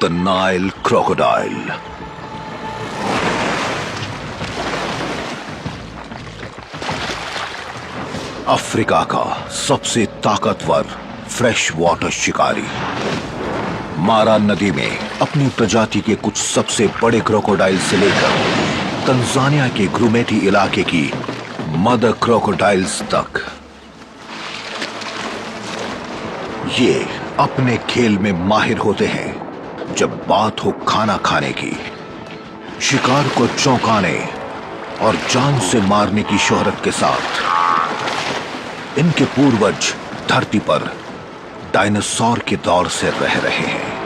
The Nile crocodile. Africa का सबसे ताकतवर फ्रेश वाटर शिकारी मारा नदी में अपनी प्रजाति के कुछ सबसे बड़े क्रोकोडाइल से लेकर तंजानिया के ग्रुमेटी इलाके की मदर क्रोकोडाइल्स तक, ये अपने खेल में माहिर होते हैं। जब बात हो खाना खाने की, शिकार को चौंकाने और जान से मारने की शोहरत के साथ इनके पूर्वज धरती पर डायनासोर के दौर से रह रहे हैं।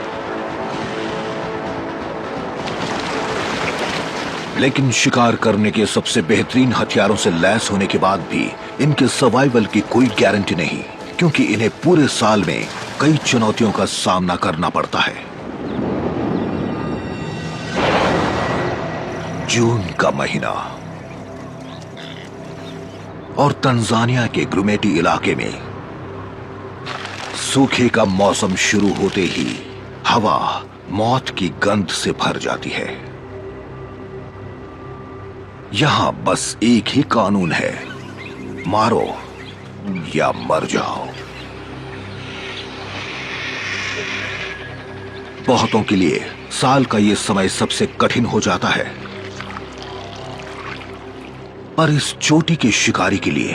लेकिन शिकार करने के सबसे बेहतरीन हथियारों से लैस होने के बाद भी इनके सर्वाइवल की कोई गारंटी नहीं, क्योंकि इन्हें पूरे साल में कई चुनौतियों का सामना करना पड़ता है। जून का महीना और तंजानिया के ग्रुमेटी इलाके में सूखे का मौसम शुरू होते ही हवा मौत की गंध से भर जाती है। यहां बस एक ही कानून है, मारो या मर जाओ। बहुतों के लिए साल का यह समय सबसे कठिन हो जाता है, पर इस चोटी के शिकारी के लिए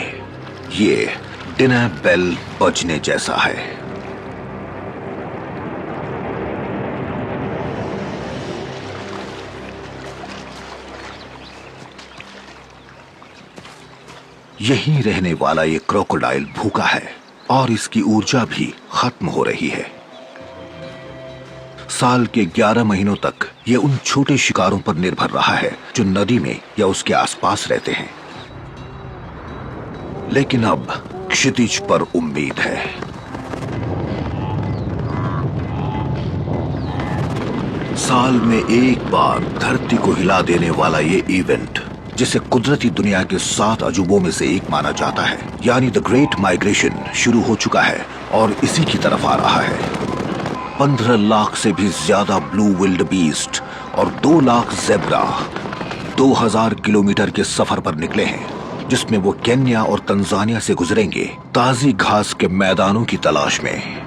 ये डिनर बेल बजने जैसा है। यहीं रहने वाला ये क्रोकोडाइल भूखा है और इसकी ऊर्जा भी खत्म हो रही है। साल के 11 महीनों तक ये उन छोटे शिकारों पर निर्भर रहा है जो नदी में या उसके आसपास रहते हैं। लेकिन अब क्षितिज पर उम्मीद है। साल में एक बार धरती को हिला देने वाला ये इवेंट, जिसे कुदरती दुनिया के 7 अजूबों में से एक माना जाता है, यानी द ग्रेट माइग्रेशन, शुरू हो चुका है और इसी की तरफ आ रहा है। 15 लाख से भी ज्यादा ब्लू विल्ड बीस्ट और 2 लाख ज़ेब्रा 2000 किलोमीटर के सफर पर निकले हैं, जिसमें वो केन्या और तंजानिया से गुजरेंगे ताजी घास के मैदानों की तलाश में।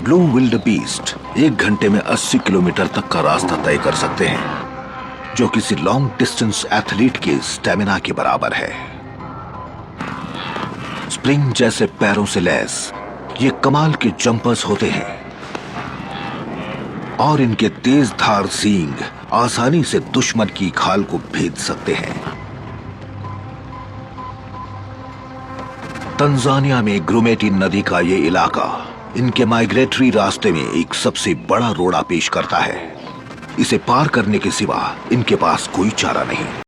ब्लू विल्ड बीस्ट 1 घंटे में 80 किलोमीटर तक का रास्ता तय कर सकते हैं, जो किसी लॉन्ग डिस्टेंस एथलीट के स्टेमिना के बराबर है। स्प्रिंग जैसे पैरों से लैस ये कमाल के जंपर्स होते हैं और इनके तेज धार सींग आसानी से दुश्मन की खाल को भेद सकते हैं। तंजानिया में ग्रुमेटी नदी का ये इलाका इनके माइग्रेटरी रास्ते में एक सबसे बड़ा रोड़ा पेश करता है। इसे पार करने के सिवा इनके पास कोई चारा नहीं।